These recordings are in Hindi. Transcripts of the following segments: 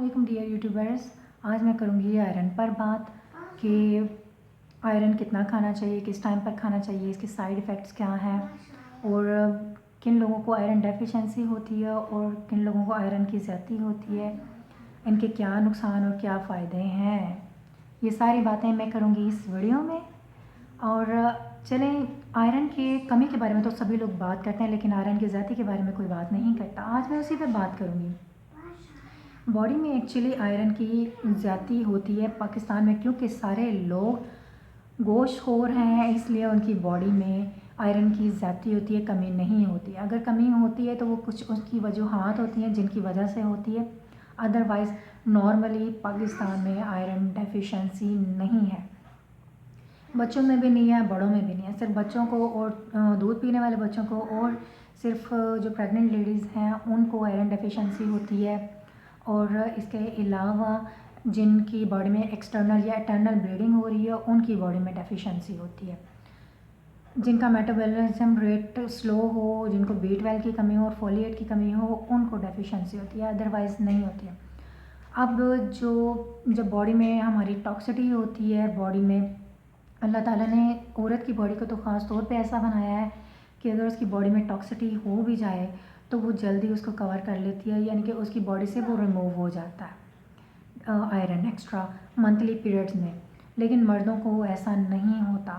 अस्सलाम डियर यूट्यूबर्स। आज मैं करूँगी आयरन पर बात कि आयरन कितना खाना चाहिए, किस टाइम पर खाना चाहिए, इसके साइड इफ़ेक्ट्स क्या हैं और किन लोगों को आयरन डेफिशिएंसी होती है और किन लोगों को आयरन की ज़्यादती होती है, इनके क्या नुकसान और क्या फ़ायदे हैं। ये सारी बातें मैं करूँगी इस वीडियो में। और चलें, आयरन के कमी के बारे में तो सभी लोग बात करते हैं, लेकिन आयरन की ज़्यादती के बारे में कोई बात नहीं करता। आज मैं उसी पे बात करूँगी। बॉडी में एक्चुअली आयरन की ज़्यादती होती है पाकिस्तान में, क्योंकि सारे लोग गोश्तखोर हैं, इसलिए उनकी बॉडी में आयरन की ज़्यादती होती है, कमी नहीं होती। अगर कमी होती है तो वो कुछ उसकी वजूहात होती हैं जिनकी वजह से होती है। अदरवाइज़ नॉर्मली पाकिस्तान में आयरन डेफिशिएंसी नहीं है। बच्चों में भी नहीं है, बड़ों में भी नहीं है। सिर्फ बच्चों को और दूध पीने वाले बच्चों को और सिर्फ जो प्रेग्नेंट लेडीज़ हैं उनको आयरन डेफिशिएंसी होती है। और इसके अलावा जिनकी बॉडी में एक्सटर्नल या इंटरनल ब्लीडिंग हो रही है उनकी बॉडी में डेफिशिएंसी होती है। जिनका मेटाबॉलिज्म रेट स्लो हो, जिनको B12 की कमी हो और फोलिएट की कमी हो, उनको डेफिशिएंसी होती है, अदरवाइज़ नहीं होती है। अब जब बॉडी में हमारी टॉक्सिटी होती है, बॉडी में अल्लाह ताला ने औरत की बॉडी को तो ख़ास तौर पे ऐसा बनाया है कि अगर उसकी बॉडी में टॉक्सिटी हो भी जाए तो वो जल्दी उसको कवर कर लेती है, यानी कि उसकी बॉडी से वो रिमूव हो जाता है आयरन एक्स्ट्रा मंथली पीरियड्स में। लेकिन मर्दों को ऐसा नहीं होता।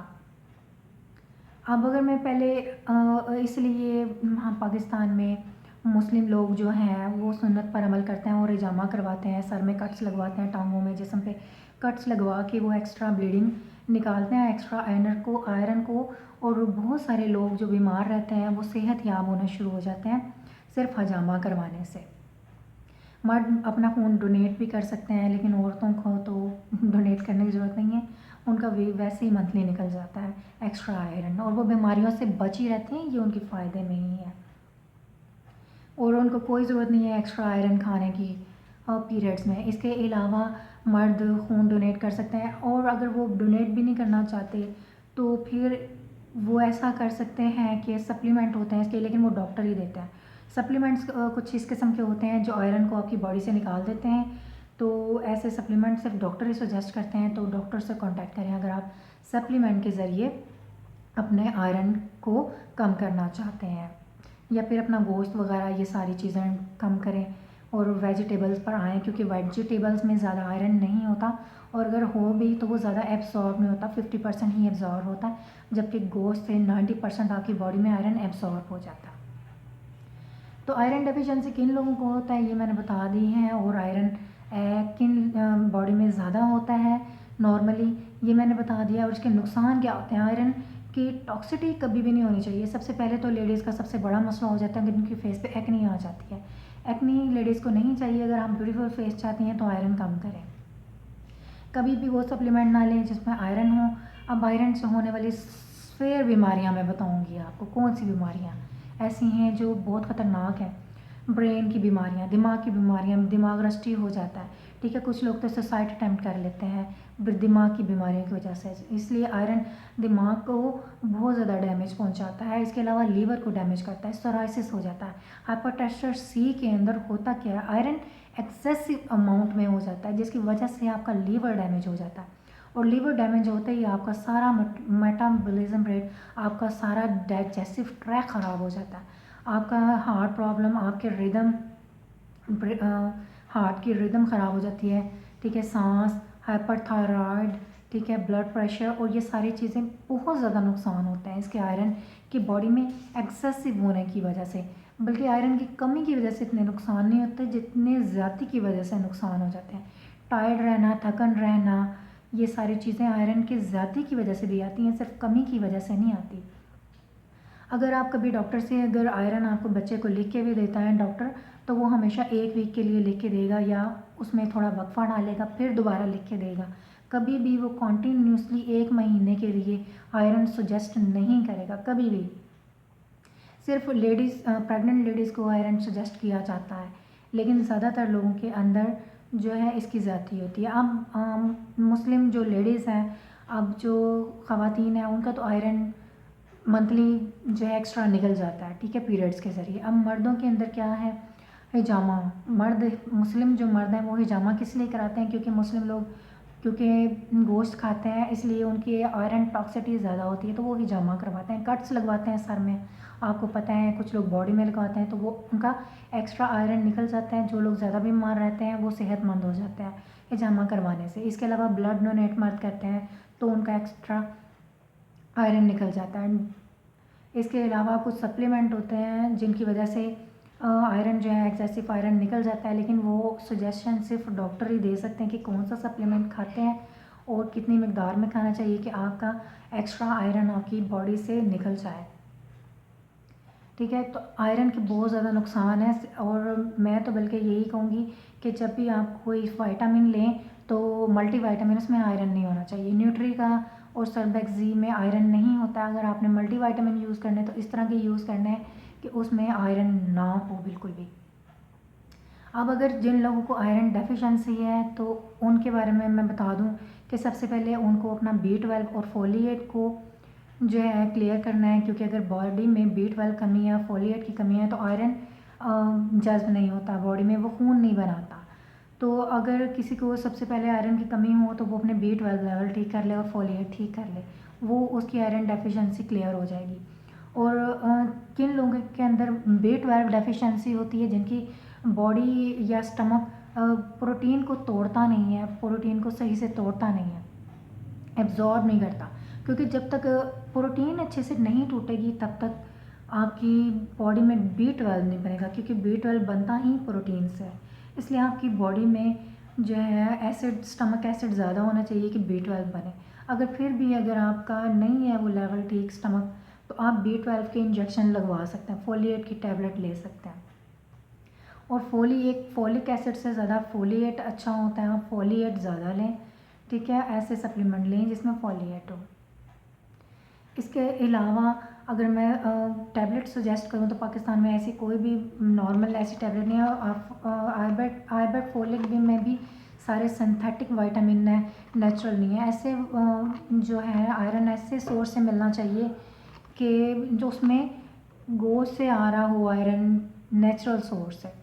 अब अगर मैं पहले इसलिए हम पाकिस्तान में मुस्लिम लोग जो हैं वो सुन्नत पर अमल करते हैं और हिजामा करवाते हैं, सर में कट्स लगवाते हैं, टांगों में, जिस्म पे कट्स लगवा के वो एक्स्ट्रा ब्लीडिंग निकालते हैं, एक्स्ट्रा आयरन को। और बहुत सारे लोग जो बीमार रहते हैं वो सेहत याब होना शुरू हो जाते हैं सिर्फ हजामा करवाने से। मर्द अपना खून डोनेट भी कर सकते हैं, लेकिन औरतों को तो डोनेट करने की ज़रूरत नहीं है, उनका वैसे ही मंथली निकल जाता है एक्स्ट्रा आयरन और वो बीमारियों से बची रहती हैं। ये उनके फ़ायदे में ही है और उनको कोई ज़रूरत नहीं है एक्स्ट्रा आयरन खाने की पीरियड्स में। इसके अलावा मर्द खून डोनेट कर सकते हैं और अगर वो डोनेट भी नहीं करना चाहते तो फिर वो ऐसा कर सकते हैं कि सप्लीमेंट होते हैं इसके, लेकिन वो डॉक्टर ही देते हैं। सप्लीमेंट्स कुछ इस किस्म के होते हैं जो आयरन को आपकी बॉडी से निकाल देते हैं। तो ऐसे सप्लीमेंट सिर्फ डॉक्टर ही सजेस्ट करते हैं, तो डॉक्टर से कांटेक्ट करें अगर आप सप्लीमेंट के ज़रिए अपने आयरन को कम करना चाहते हैं, या फिर अपना गोश्त वगैरह ये सारी चीज़ें कम करें और वेजिटेबल्स पर आएँ, क्योंकि वेजिटेबल्स में ज़्यादा आयरन नहीं होता और अगर हो भी तो वो ज़्यादा एब्सॉर्ब नहीं होता, 50% ही एब्जॉर्ब होता है, जबकि गोश्त से 90% आपकी बॉडी में आयरन एब्सॉर्ब हो जाता है। तो आयरन डेफिशिएंसी किन लोगों को होता है ये मैंने बता दी है, और आयरन किन बॉडी में ज़्यादा होता है नॉर्मली ये मैंने बता दिया। और इसके नुकसान क्या होते हैं। आयरन की टॉक्सिटी कभी भी नहीं होनी चाहिए। सबसे पहले तो लेडीज़ का सबसे बड़ा मसला हो जाता है कि उनकी फेस पे एक्नी आ जाती है। एक्नी लेडीज़ को नहीं चाहिए। अगर हम ब्यूटीफुल फेस चाहती हैं तो आयरन कम करें। कभी भी वो सप्लीमेंट ना लें जिसमें आयरन हो। अब आयरन से होने वाली फिर बीमारियाँ मैं बताऊँगी आपको कौन सी बीमारियाँ ऐसी हैं जो बहुत ख़तरनाक है। ब्रेन की बीमारियाँ, दिमाग की बीमारियाँ, दिमाग रस्टी हो जाता है, ठीक है। कुछ लोग तो सुसाइड अटैम्प्ट कर लेते हैं दिमाग की बीमारियों की वजह से। इसलिए आयरन दिमाग को बहुत ज़्यादा डैमेज पहुंचाता है। इसके अलावा लीवर को डैमेज करता है, सोराइसिस हो जाता है। हाइपरटेस्टर सी के अंदर होता क्या है, आयरन एक्सेसिव अमाउंट में हो जाता है, जिसकी वजह से आपका लीवर डैमेज हो जाता है। और लीवर डैमेज होते ही आपका सारा मेटाबॉलिज्म रेट, आपका सारा डाइजेस्टिव ट्रैक ख़राब हो जाता है। आपका हार्ट प्रॉब्लम, आपके रिदम, हार्ट की रिदम ख़राब हो जाती है, ठीक है। सांस, हाइपरथायराइड, ठीक है, ब्लड प्रेशर, और ये सारी चीज़ें बहुत ज़्यादा नुकसान होते हैं इसके आयरन की बॉडी में एक्सेसिव होने की वजह से। बल्कि आयरन की कमी की वजह से इतने नुकसान नहीं होते जितने ज़्यादती की वजह से नुकसान हो जाते हैं। टायर्ड रहना, थकन रहना, ये सारी चीज़ें आयरन की ज़्यादती की वजह से भी आती हैं, सिर्फ कमी की वजह से नहीं आती। अगर आप कभी डॉक्टर से अगर आयरन आपको बच्चे को लिख के भी देता है डॉक्टर, तो वो हमेशा 1 वीक के लिए लिख के देगा या उसमें थोड़ा वक्फा डालेगा फिर दोबारा लिख के देगा। कभी भी वो कॉन्टीन्यूसली 1 महीने के लिए आयरन सजेस्ट नहीं करेगा कभी भी। सिर्फ प्रेग्नेंट लेडीज़ को आयरन सजेस्ट किया जाता है, लेकिन ज़्यादातर लोगों के अंदर जो है इसकी ज़्यादती होती है। अब मुस्लिम जो लेडीज़ हैं, अब जो ख़वातीन हैं, उनका तो आयरन मंथली जो है एक्स्ट्रा निकल जाता है, ठीक है, पीरियड्स के ज़रिए। अब मर्दों के अंदर क्या है, हिजामा। मुस्लिम जो मर्द हैं वो हिजामा किस लिए कराते हैं? क्योंकि मुस्लिम लोग गोश्त खाते हैं, इसलिए उनकी आयरन टॉक्सिटी ज़्यादा होती है, तो वो हिजामा करवाते हैं। कट्स लगवाते हैं सर में, आपको पता है कुछ लोग बॉडी में लगवाते हैं, तो वो उनका एक्स्ट्रा आयरन निकल जाता है। जो लोग ज़्यादा बीमार रहते हैं वो सेहतमंद हो जाते हैं हिजामा करवाने से। इसके अलावा ब्लड डोनेट मर्द करते हैं तो उनका एक्स्ट्रा आयरन निकल जाता है। इसके अलावा कुछ सप्लीमेंट होते हैं जिनकी वजह से आयरन जो है एक्सेसिव आयरन निकल जाता है, लेकिन वो सजेशन सिर्फ डॉक्टर ही दे सकते हैं कि कौन सा सप्लीमेंट खाते हैं और कितनी मकदार में खाना चाहिए कि आपका एक्स्ट्रा आयरन आपकी बॉडी से निकल जाए। ठीक है, तो आयरन के बहुत ज़्यादा नुकसान है, और मैं तो बल्कि यही कहूँगी कि जब भी आप कोई विटामिन लें तो मल्टीविटामिन, उसमें आयरन नहीं होना चाहिए। न्यूट्री का और सर्बेक्सी में आयरन नहीं होता। अगर आपने मल्टीविटामिन यूज़ करने हैं तो इस तरह के यूज़ करने हैं कि उसमें आयरन ना हो बिल्कुल भी। अब अगर जिन लोगों को आयरन डेफिशिएंसी है तो उनके बारे में मैं बता दूं कि सबसे पहले उनको अपना B12 और फोलिएट को जो है क्लियर करना है, क्योंकि अगर बॉडी में B12 कमी या फोलिएट की कमी है तो आयरन जज्ब नहीं होता बॉडी में, वो खून नहीं बनाता। तो अगर किसी को सबसे पहले आयरन की कमी हो तो वो अपने B12 लेवल ठीक कर ले और फोलिएट ठीक कर ले, वो उसकी आयरन डेफिशिएंसी क्लियर हो जाएगी। और किन लोगों के अंदर B12 डेफिशिएंसी होती है? जिनकी बॉडी या स्टमक प्रोटीन को तोड़ता नहीं है, प्रोटीन को सही से तोड़ता नहीं है, एब्जॉर्ब नहीं करता। क्योंकि जब तक प्रोटीन अच्छे से नहीं टूटेगी तब तक आपकी बॉडी में B12 नहीं बनेगा, क्योंकि B12 बनता ही प्रोटीन से है। इसलिए आपकी बॉडी में जो है एसिड, स्टमक एसिड ज़्यादा होना चाहिए कि B12 बने। अगर आपका नहीं है वो लेवल ठीक स्टमक, तो आप B12 के इंजेक्शन लगवा सकते हैं, फोलिएट की टैबलेट ले सकते हैं। और फोलिक एसिड से ज़्यादा फोलिएट अच्छा होता है, आप फोलिएट ज़्यादा लें। ठीक है, ऐसे सप्लीमेंट लें जिसमें फोलिएट हो। इसके अलावा अगर मैं टैबलेट सजेस्ट करूँ तो पाकिस्तान में ऐसी कोई भी नॉर्मल ऐसी टैबलेट नहीं है। आयबेट फोलिक भी में भी सारे सिंथेटिक विटामिन है, नेचुरल नहीं है। ऐसे जो है आयरन ऐसे सोर्स से मिलना चाहिए कि जो उसमें गोश्त से आ रहा हो आयरन, नेचुरल सोर्स है,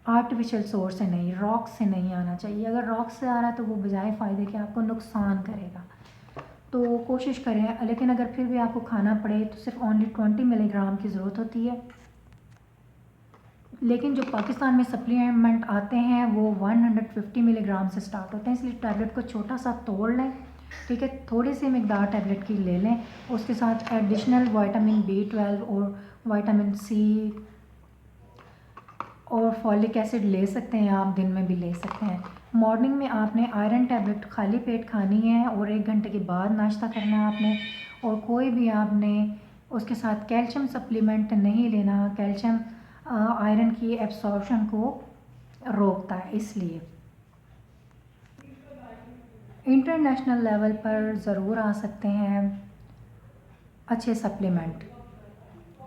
आर्टिफिशियल सोर्स से नहीं, रॉक से नहीं आना चाहिए। अगर रॉक से आ रहा है तो वो बजाय फ़ायदे के आपको नुकसान करेगा। तो कोशिश करें, लेकिन अगर फिर भी आपको खाना पड़े तो सिर्फ ओनली 20 मिलीग्राम की ज़रूरत होती है। लेकिन जो पाकिस्तान में सप्लीमेंट आते हैं वो 150 मिलीग्राम से स्टार्ट होते हैं, इसलिए टैबलेट को छोटा सा तोड़ लें। ठीक है, थोड़ी सी मकदार टैबलेट की ले लें, उसके साथ एडिशनल विटामिन B12 और विटामिन C और फॉलिक एसिड ले सकते हैं, आप दिन में भी ले सकते हैं। मॉर्निंग में आपने आयरन टैबलेट खाली पेट खानी है और 1 घंटे के बाद नाश्ता करना है आपने। और कोई भी आपने उसके साथ कैल्शियम सप्लीमेंट नहीं लेना। कैल्शियम आयरन की एब्सॉर्प्शन को रोकता है, इसलिए इंटरनेशनल लेवल पर ज़रूर आ सकते हैं अच्छे सप्लीमेंट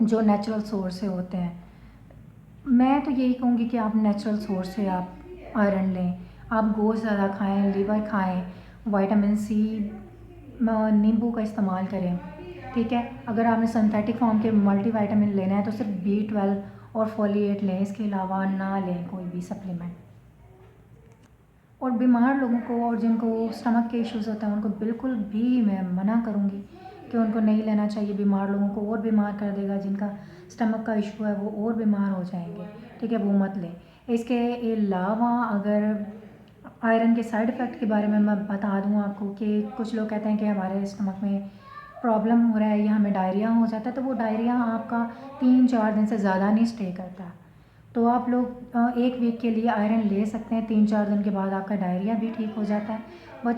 जो नेचुरल सोर्स से होते हैं। मैं तो यही कहूँगी कि आप नेचुरल सोर्स से आप आयरन लें, आप गोश्त ज़्यादा खाएं, लीवर खाएं, विटामिन C, नींबू का इस्तेमाल करें। ठीक है, अगर आपने सिंथेटिक फॉर्म के मल्टीविटामिन लेना है तो सिर्फ B12 और फोलिएट लें, इसके अलावा ना लें कोई भी सप्लीमेंट। और बीमार लोगों को और जिनको स्टमक के इश्यूज़ होते हैं उनको बिल्कुल भी मैं मना करूँगी कि उनको नहीं लेना चाहिए। बीमार लोगों को और बीमार कर देगा, जिनका स्टमक का इशू है वो और बीमार हो जाएंगे। ठीक है, वो मत लें। इसके अलावा अगर आयरन के साइड इफ़ेक्ट के बारे में मैं बता दूं आपको कि कुछ लोग कहते हैं कि हमारे स्टमक में प्रॉब्लम हो रहा है या हमें डायरिया हो जाता है, तो वो डायरिया आपका 3-4 दिन से ज़्यादा नहीं स्टे करता। तो आप लोग 1 वीक के लिए आयरन ले सकते हैं, 3-4 दिन के बाद आपका डायरिया भी ठीक हो जाता है।